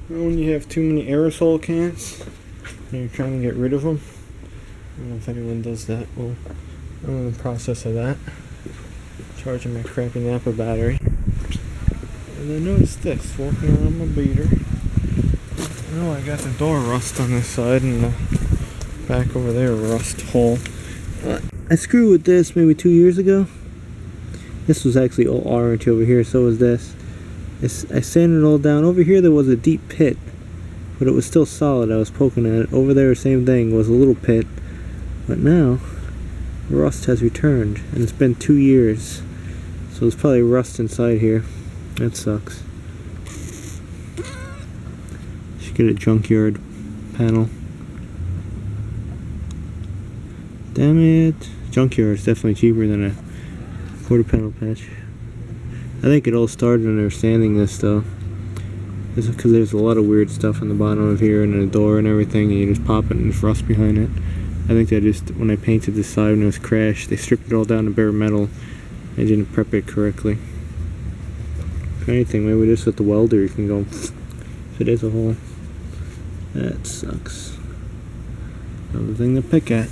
When you have too many aerosol cans and you're trying to get rid of them, I don't know if anyone does that. Well, I'm in the process of that. Charging my crappy Napa battery. And I noticed this, walking around my beater. I got the door rust on this side and the back over there rust hole. I screwed with this maybe 2 years ago. This was actually all orange over here, so was this. I sanded it all down. Over here there was a deep pit, but it was still solid. I was poking at it. Over there, same thing, was a little pit. But now, rust has returned, and it's been 2 years. So there's probably rust inside here. That sucks. Should get a junkyard panel. Damn it. Junkyard is definitely cheaper than a quarter panel patch. I think it all started when they were sanding this though. Because there's a lot of weird stuff on the bottom of here and the door and everything, and you just pop it and there's rust behind it. I think they just, when I painted this side when it was crashed, they stripped it all down to bare metal. They didn't prep it correctly. If anything, maybe just with the welder you can go if it is a hole. That sucks. Another thing to pick at.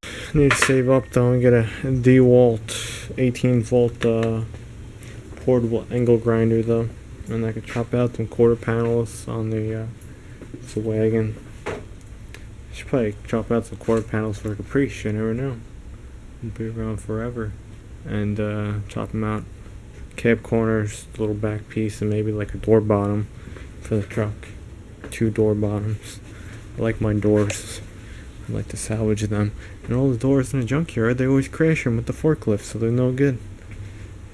I need to save up though and get a DeWalt 18 volt portable angle grinder though, and I could chop out some quarter panels on the wagon. I should probably chop out some quarter panels for a Caprice, you never know. It'll be around forever. And chop them out. Cab corners, little back piece, and maybe like a door bottom for the truck. 2 door bottoms. I like my doors. I like to salvage them. And all the doors in the junkyard, they always crash them with the forklift, so they're no good.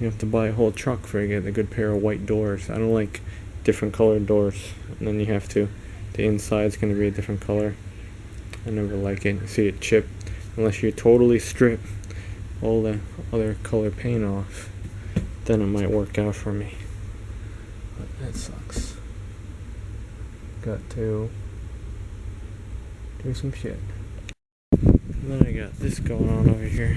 You have to buy a whole truck for you get a good pair of white doors. I don't like different colored doors. And then you have to, the inside's going to be a different color. I never like it. You see it chip. Unless you totally strip all the other color paint off, then it might work out for me. But that sucks. Got to do some shit. And then I got this going on over here.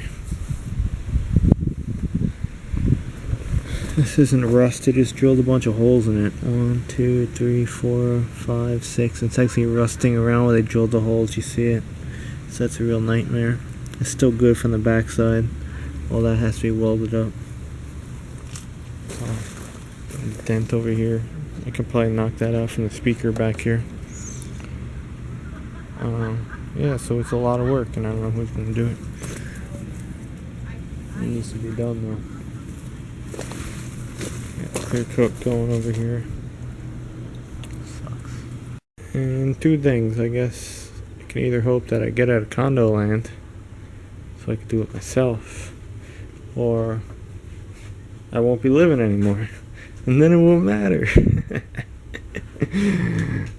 This isn't rust, I just drilled a bunch of holes in it. 1, 2, 3, 4, 5, 6. It's actually rusting around where they drilled the holes, you see it. So that's a real nightmare. It's still good from the back side. All that has to be welded up. Dent over here. I could probably knock that out from the speaker back here. Yeah, so it's a lot of work and I don't know who's going to do it. It needs to be done though. Got clear coat going over here. Sucks. And 2 things, I guess. I can either hope that I get out of condo land so I can do it myself, or I won't be living anymore, and then it won't matter.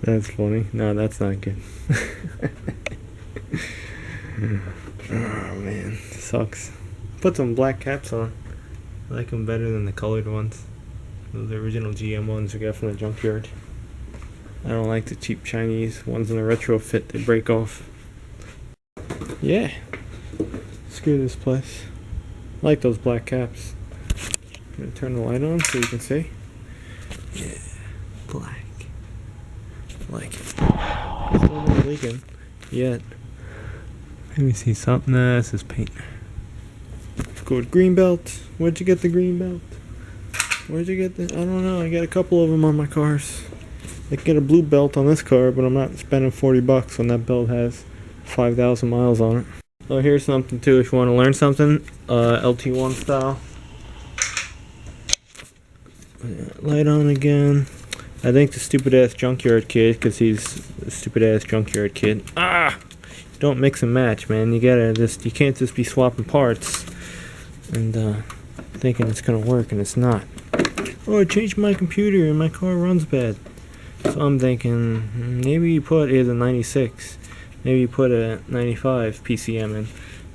That's funny. No, that's not good. Oh man, sucks. Put some black caps on. I like them better than the colored ones. The original GM ones we got from the junkyard. I don't like the cheap Chinese ones in the retrofit. They break off. Yeah. Screw this place. I like those black caps. I'm gonna turn the light on so you can see. Yeah, black. I like it. It's not leaking yet. Let me see something. Nah, this is paint. Go with green belt. Where'd you get the green belt? Where'd you get the? I don't know. I got a couple of them on my cars. I can get a blue belt on this car, but I'm not spending $40 when that belt has 5,000 miles on it. So here's something too if you want to learn something. LT1 style. Light on again. I think the stupid ass junkyard kid, because he's a stupid ass junkyard kid. Don't mix and match, man. You can't just be swapping parts and thinking it's gonna work and it's not. Oh, I changed my computer and my car runs bad. So I'm thinking maybe you put either 96, maybe you put a 95 PCM in.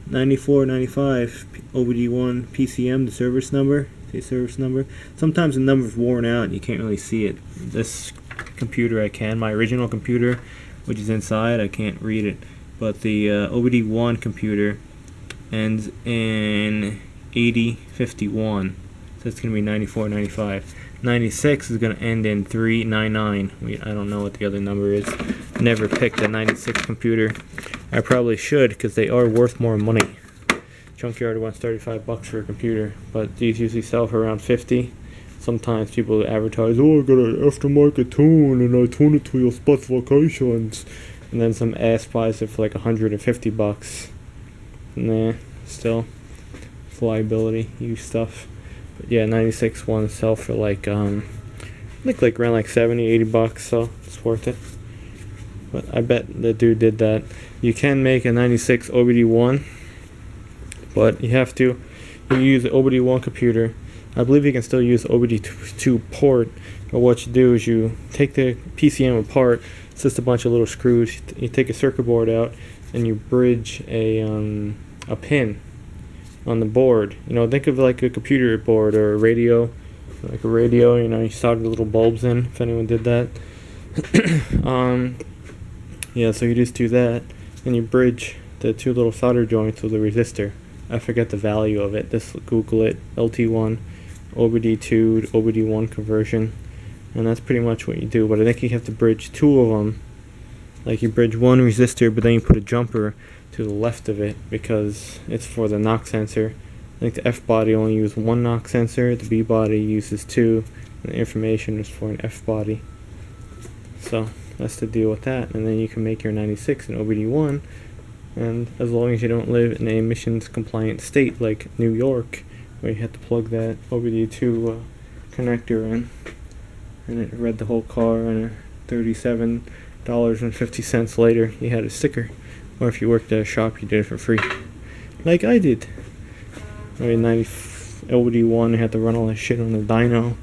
94, 95 OBD1 PCM, the service number. The service number. Sometimes the number's worn out and you can't really see it. This computer I can. My original computer, which is inside, I can't read it. But the OBD1 computer ends in 8051. So it's going to be 94, 95. 96 is going to end in 399. I don't know what the other number is. Never picked a 96 computer. I probably should, because they are worth more money. Junkyard wants $35 for a computer, but these usually sell for around 50. Sometimes people advertise, oh, I got an aftermarket tune and I tune it to your specifications. And then some ass buys it for like $150. Nah, still, it's liability, used stuff. But yeah, 96 ones sell for like, I think like around like $70-$80, so it's worth it. But I bet the dude did that. You can make a 96 OBD1, but you have to use the OBD1 computer. I believe you can still use the OBD2 port, but what you do is you take the PCM apart. It's just a bunch of little screws. You take a circuit board out and you bridge a pin on the board. You know, think of like a computer board or a radio, like a radio. You know, you solder the little bulbs in. If anyone did that, yeah. So you just do that, and you bridge the two little solder joints with a resistor. I forget the value of it. Just Google it. LT1, OBD2 to OBD1 conversion, and that's pretty much what you do. But I think you have to bridge two of them. Like you bridge one resistor, but then you put a jumper to the left of it because it's for the knock sensor. I think the F body only uses one knock sensor, the B body uses two, and the information is for an F body. So that's the deal with that, and then you can make your 96 in OBD1, and as long as you don't live in a emissions compliant state like New York, where you have to plug that OBD2 connector in, and it read the whole car, and $37.50 later you had a sticker. Or if you worked at a shop, you did it for free, like I did. I mean, 90 LD1, I had to run all that shit on the dyno.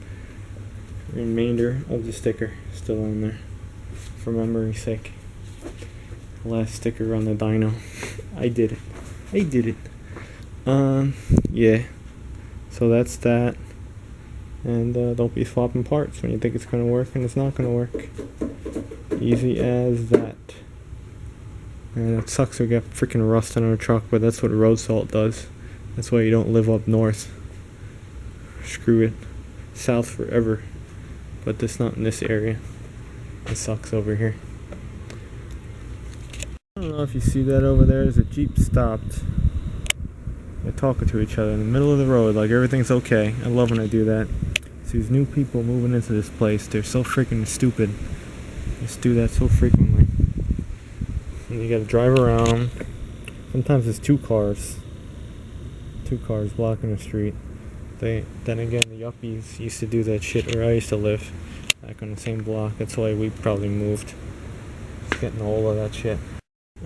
Remainder of the sticker still on there, for memory's sake. Last sticker on the dyno. I did it. Yeah. So that's that. And don't be swapping parts when you think it's gonna work and it's not gonna work. Easy as that. And it sucks to get freaking rust on a truck, but that's what road salt does. That's why you don't live up north. Screw it. South forever. But that's not in this area. It sucks over here. I don't know if you see that over there. There's a Jeep stopped. They're talking to each other in the middle of the road like everything's okay. I love when I do that. See these new people moving into this place. They're so freaking stupid. They just do that so frequently. And you gotta drive around. Sometimes it's two cars blocking the street. Then again, the yuppies used to do that shit where I used to live, back on the same block. That's why we probably moved. Just getting all of that shit.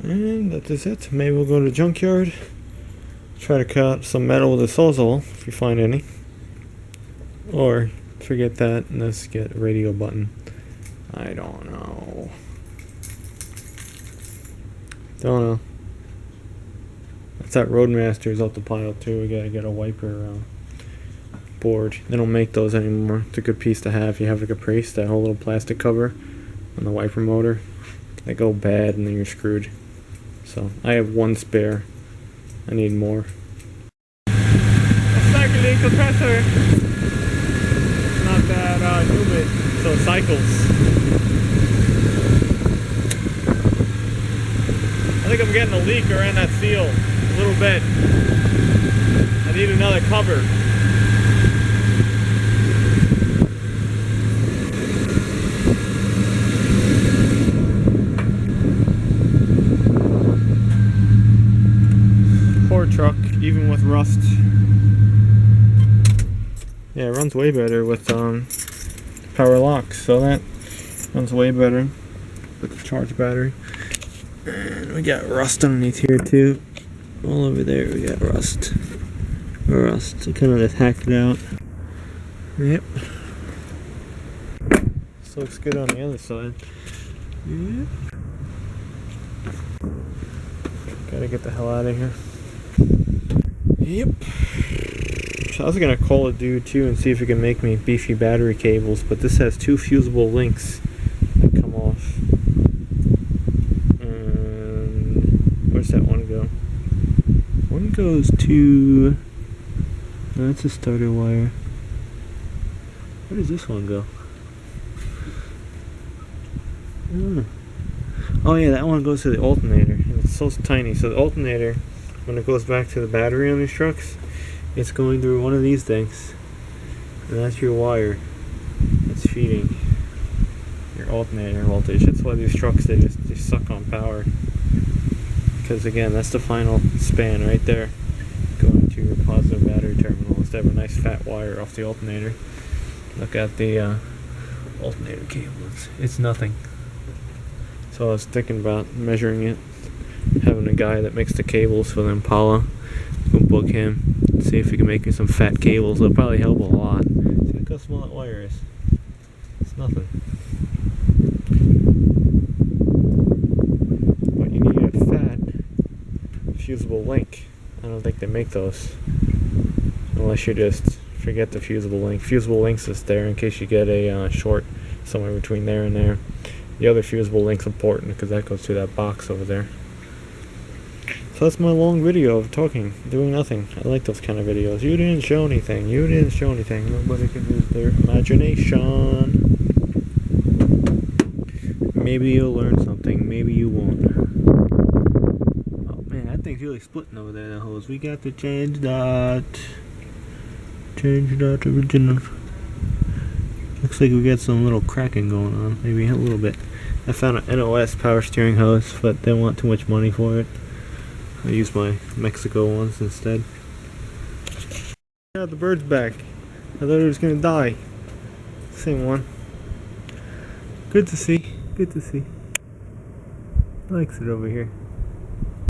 And that is it. Maybe we'll go to the junkyard, try to cut some metal with a sawzall if you find any, or forget that and let's get a radio button. I don't know. That's that Roadmaster's up the pile too. We gotta get a wiper board. They don't make those anymore. It's a good piece to have. You have a Caprice, that whole little plastic cover on the wiper motor. They go bad and then you're screwed. So I have one spare. I need more. A cycling compressor. Not that humid, so it cycles. I think I'm getting a leak around that seal a little bit. I need another cover. Poor truck, even with rust. Yeah, it runs way better with power locks, so that runs way better with the charged battery. And we got rust underneath here too. All over there we got rust. I kind of just hacked it out. Yep. This looks good on the other side. Yep. Gotta get the hell out of here. Yep. So I was gonna call a dude too and see if he can make me beefy battery cables, but this has two fusible links that come off. Where's that one go? One goes to... No, that's a starter wire. Where does this one go? Oh yeah, that one goes to the alternator. And it's so tiny. So the alternator, when it goes back to the battery on these trucks, it's going through one of these things. And that's your wire that's feeding your alternator voltage. That's why these trucks, they suck on power. Because again, that's the final span right there, going to your positive battery terminal instead of a nice fat wire off the alternator. Look at the alternator cables. It's nothing. So I was thinking about measuring it, having a guy that makes the cables for the Impala, go book him, see if he can make me some fat cables. It'll probably help a lot. See, look how small that wire is. It's nothing. But you need a fat fusible link. I don't think they make those, unless you just forget the fusible link. Fusible link's just there in case you get a short somewhere between there and there. The other fusible link's important because that goes through that box over there. So that's my long video of talking, doing nothing. I like those kind of videos. You didn't show anything. You didn't show anything. Nobody can use their imagination. Maybe you'll learn something. Maybe you won't. Oh man, that thing's really splitting over there, the hose. We got to change that. Change that original. Looks like we got some little cracking going on. Maybe a little bit. I found an NOS power steering hose, but they want too much money for it. I used my Mexico ones instead. Got the bird's back. I thought it was gonna die. Same one. Good to see. Good to see. Likes it over here.